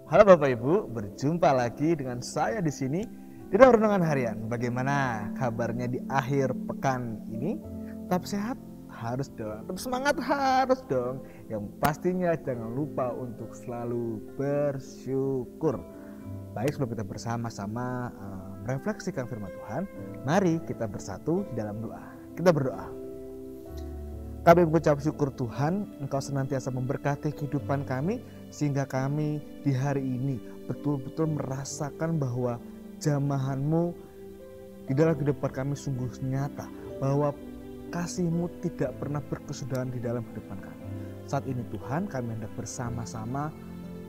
Halo Bapak Ibu, berjumpa lagi dengan saya di sini di dalam renungan harian. Bagaimana kabarnya di akhir pekan ini? Tetap sehat? Harus dong. Tetap semangat? Harus dong. Yang pastinya jangan lupa untuk selalu bersyukur. Baik, sebelum kita bersama-sama merefleksikan firman Tuhan, mari kita bersatu di dalam doa. Kita berdoa. Kami mengucap syukur Tuhan, Engkau senantiasa memberkati kehidupan kami, sehingga kami di hari ini betul-betul merasakan bahwa jamahan-Mu di dalam kehidupan kami sungguh nyata, bahwa kasih-Mu tidak pernah berkesudahan di dalam kehidupan kami. Saat ini Tuhan, kami hendak bersama-sama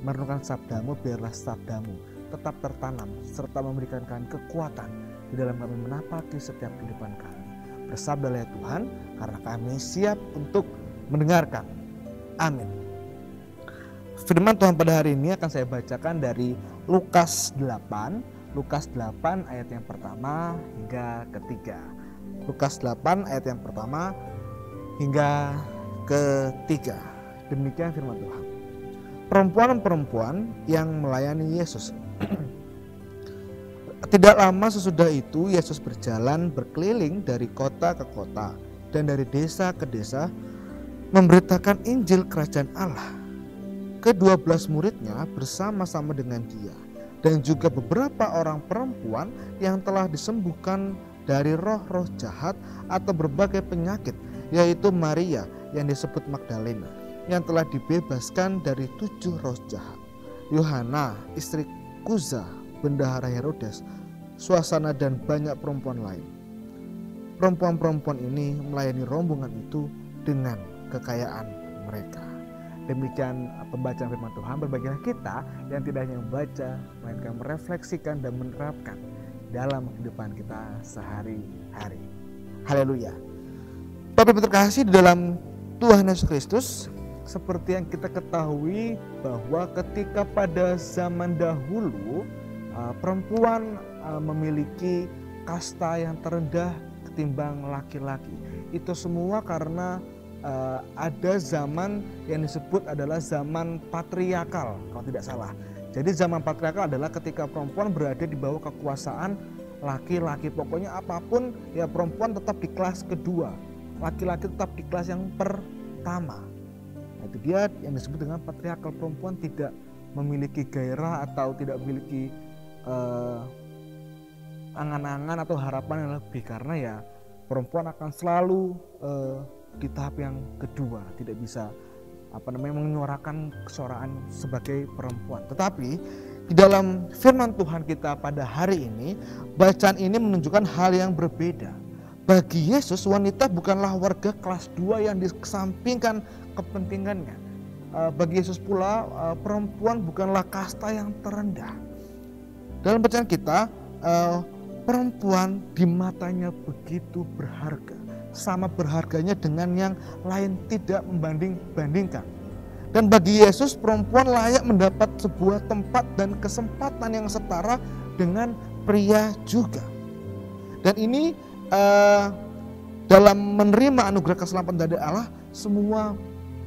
merenungkan sabda-Mu, biarlah sabda-Mu tetap tertanam serta memberikan kami kekuatan di dalam kami menapaki setiap kehidupan kami. Bersabdalah ya Tuhan, karena kami siap untuk mendengarkan. Amin. Firman Tuhan pada hari ini akan saya bacakan dari Lukas 8 ayat yang pertama hingga ketiga. Lukas 8 ayat yang pertama hingga ketiga. Demikian firman Tuhan. Perempuan-perempuan yang melayani Yesus. Tidak lama sesudah itu Yesus berjalan berkeliling dari kota ke kota dan dari desa ke desa memberitakan Injil Kerajaan Allah. Ke-12 muridnya bersama-sama dengan dia dan juga beberapa orang perempuan yang telah disembuhkan dari roh-roh jahat atau berbagai penyakit, yaitu Maria yang disebut Magdalena yang telah dibebaskan dari 7 roh jahat, Yohana istri Kuza bendahara Herodes, suasana dan banyak perempuan lain. Perempuan-perempuan ini melayani rombongan itu dengan kekayaan mereka. Demikian pembacaan firman Tuhan. Berbahagialah kita yang tidak hanya membaca, melainkan merefleksikan dan menerapkan dalam kehidupan kita sehari-hari. Haleluya. Bapak Ibu terkasih di dalam Tuhan Yesus Kristus, seperti yang kita ketahui bahwa ketika pada zaman dahulu perempuan memiliki kasta yang terendah ketimbang laki-laki. Itu semua karena ada zaman yang disebut adalah zaman patriarkal, kalau tidak salah. Jadi zaman patriarkal adalah ketika perempuan berada di bawah kekuasaan laki-laki. Pokoknya apapun ya perempuan tetap di kelas kedua, laki-laki tetap di kelas yang pertama. Nah, itu dia yang disebut dengan patriarkal. Perempuan tidak memiliki gairah atau tidak memiliki angan-angan atau harapan yang lebih, karena ya perempuan akan selalu di tahap yang kedua, tidak bisa menyuarakan kesuaraan sebagai perempuan. Tetapi di dalam firman Tuhan kita pada hari ini, bacaan ini menunjukkan hal yang berbeda. Bagi Yesus, wanita bukanlah warga kelas 2 yang dikesampingkan kepentingannya. Bagi Yesus pula, perempuan bukanlah kasta yang terendah. Dalam bacaan kita, perempuan di matanya begitu berharga, sama berharganya dengan yang lain, tidak membanding-bandingkan. Dan bagi Yesus, perempuan layak mendapat sebuah tempat dan kesempatan yang setara dengan pria juga. Dan ini dalam menerima anugerah keselamatan dari Allah, semua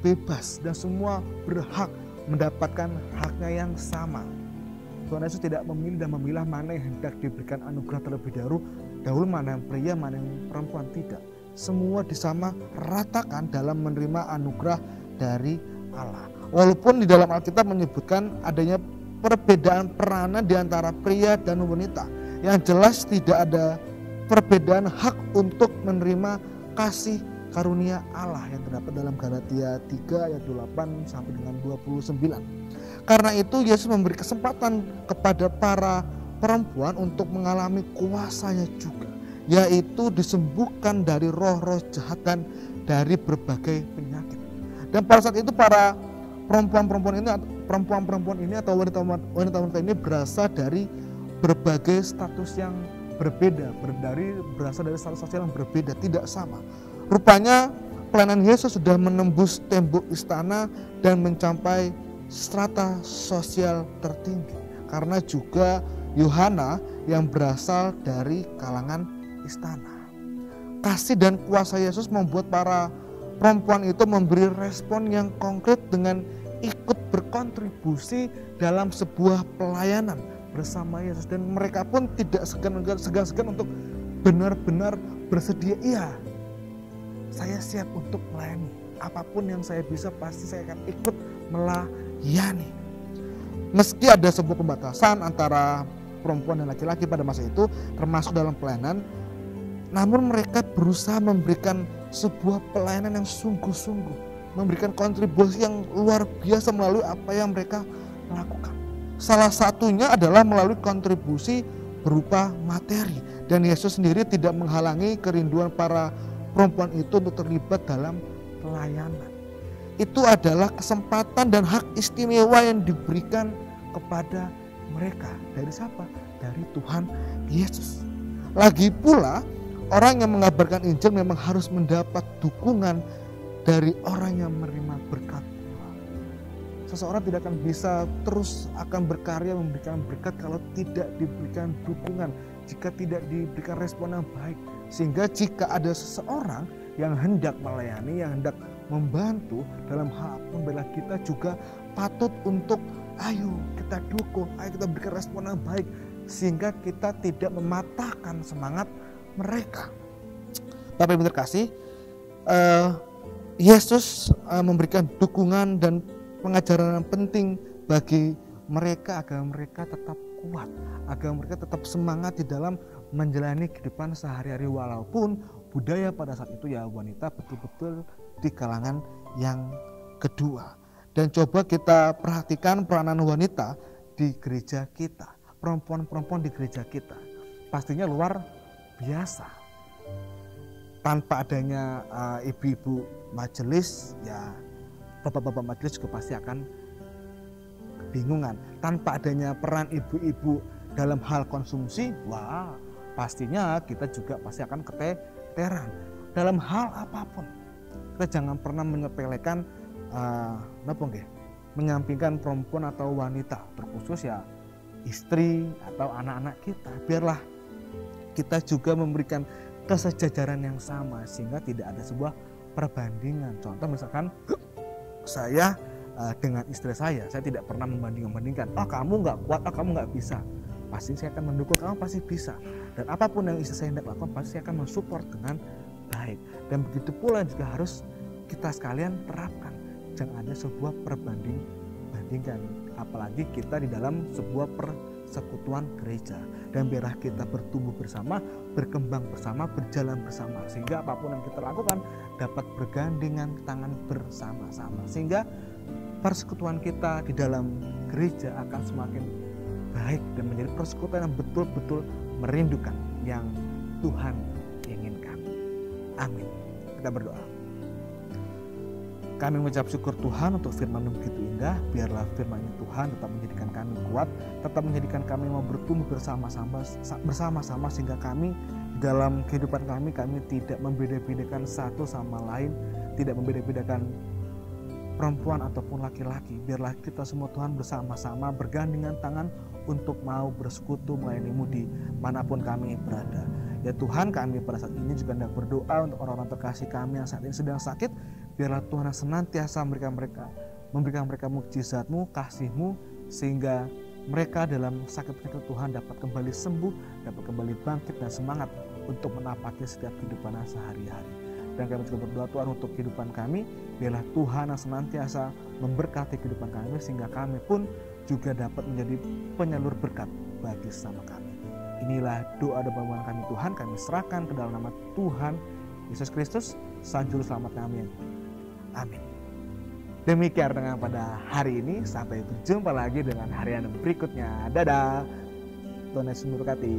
bebas dan semua berhak mendapatkan haknya yang sama. Tuhan Yesus tidak memilih dan memilah mana yang hendak diberikan anugerah terlebih dahulu, mana yang pria, mana yang perempuan. Tidak. Semua disama ratakan dalam menerima anugerah dari Allah. Walaupun di dalam Alkitab menyebutkan adanya perbedaan peranan di antara pria dan wanita, yang jelas tidak ada perbedaan hak untuk menerima kasih karunia Allah yang terdapat dalam Galatia 3 ayat 8 sampai dengan 29. Karena itu Yesus memberi kesempatan kepada para perempuan untuk mengalami kuasanya juga, yaitu disembuhkan dari roh-roh jahat dan dari berbagai penyakit. Dan pada saat itu para perempuan-perempuan ini atau wanita-wanita ini berasal dari berbagai status yang berbeda, berasal dari status sosial yang berbeda, tidak sama. Rupanya pelayanan Yesus sudah menembus tembok istana dan mencapai strata sosial tertinggi, karena juga Yohana yang berasal dari kalangan istana. Kasih dan kuasa Yesus membuat para perempuan itu memberi respon yang konkret dengan ikut berkontribusi dalam sebuah pelayanan bersama Yesus, dan mereka pun tidak segan-segan untuk benar-benar bersedia, iya saya siap untuk melayani, apapun yang saya bisa pasti saya akan ikut melayani. Meski ada sebuah pembatasan antara perempuan dan laki-laki pada masa itu termasuk dalam pelayanan, namun mereka berusaha memberikan sebuah pelayanan yang sungguh-sungguh, memberikan kontribusi yang luar biasa melalui apa yang mereka lakukan. Salah satunya adalah melalui kontribusi berupa materi, dan Yesus sendiri tidak menghalangi kerinduan para perempuan itu untuk terlibat dalam pelayanan. Itu adalah kesempatan dan hak istimewa yang diberikan kepada mereka. Dari siapa? Dari Tuhan Yesus. Lagi pula, orang yang mengabarkan Injil memang harus mendapat dukungan dari orang yang menerima berkat. Seseorang tidak akan bisa terus akan berkarya memberikan berkat kalau tidak diberikan dukungan, jika tidak diberikan respon yang baik. Sehingga jika ada seseorang yang hendak melayani, yang hendak membantu dalam hal apapun, kita juga patut untuk ayo kita dukung, ayo kita berikan respon yang baik, sehingga kita tidak mematahkan semangat mereka. Bapak Ibu terkasih, Yesus memberikan dukungan dan pengajaran yang penting bagi mereka agar mereka tetap kuat, agar mereka tetap semangat di dalam menjalani kehidupan sehari-hari, walaupun budaya pada saat itu ya wanita betul-betul di kalangan yang kedua. Dan coba kita perhatikan peranan wanita di gereja kita, perempuan-perempuan di gereja kita pastinya luar biasa. Tanpa adanya ibu-ibu majelis, ya bapak-bapak majelis juga pasti akan kebingungan. Tanpa adanya peran ibu-ibu dalam hal konsumsi, wah pastinya kita juga pasti akan keteteran. Dalam hal apapun, kita jangan pernah menyepelekan, menyampingkan perempuan atau wanita, terkhusus ya istri atau anak-anak kita. Biarlah kita juga memberikan kesejajaran yang sama, sehingga tidak ada sebuah perbandingan. Contoh misalkan saya dengan istri saya tidak pernah membanding-bandingkan. Oh kamu nggak kuat, oh kamu nggak bisa. Pasti saya akan mendukung, kamu pasti bisa. Dan apapun yang istri saya hendak lakukan, pasti saya akan mensupport dengan baik. Dan begitu pula juga harus kita sekalian terapkan. Jangan ada sebuah perbanding-bandingkan. Apalagi kita di dalam sebuah persekutuan gereja. Dan biarlah kita bertumbuh bersama, berkembang bersama, berjalan bersama. Sehingga apapun yang kita lakukan dapat bergandengan tangan bersama-sama. Sehingga persekutuan kita di dalam gereja akan semakin baik dan menjadi persekutuan yang betul-betul merindukan yang Tuhan inginkan. Amin. Kita berdoa. Kami mengucap syukur Tuhan untuk firman yang begitu indah. Biarlah firman-Nya Tuhan tetap menjadikan kami kuat, tetap menjadikan kami mau bertumbuh bersama-sama sehingga kami dalam kehidupan kami tidak membeda-bedakan satu sama lain, tidak membeda-bedakan perempuan ataupun laki-laki. Biarlah kita semua Tuhan bersama-sama bergandengan tangan untuk mau bersekutu melayani-Mu di manapun kami berada. Ya Tuhan, kami pada saat ini juga hendak berdoa untuk orang-orang terkasih kami yang saat ini sedang sakit. Biarlah Tuhan senantiasa memberikan mereka mukjizat-Mu, kasih-Mu, sehingga mereka dalam sakit itu Tuhan dapat kembali sembuh, dapat kembali bangkit dan semangat untuk menapaki setiap kehidupan sehari-hari. Dan kami juga berdoa Tuhan untuk kehidupan kami, biarlah Tuhan yang senantiasa memberkati kehidupan kami, sehingga kami pun juga dapat menjadi penyalur berkat bagi sesama kami. Inilah doa dan permohonan kami Tuhan, kami serahkan ke dalam nama Tuhan Yesus Kristus, Sang Juru Selamat kami. Amin. Demikian dengan pada hari ini, sampai jumpa lagi dengan harian berikutnya. Dadah. Tuhan Yesus memberkati.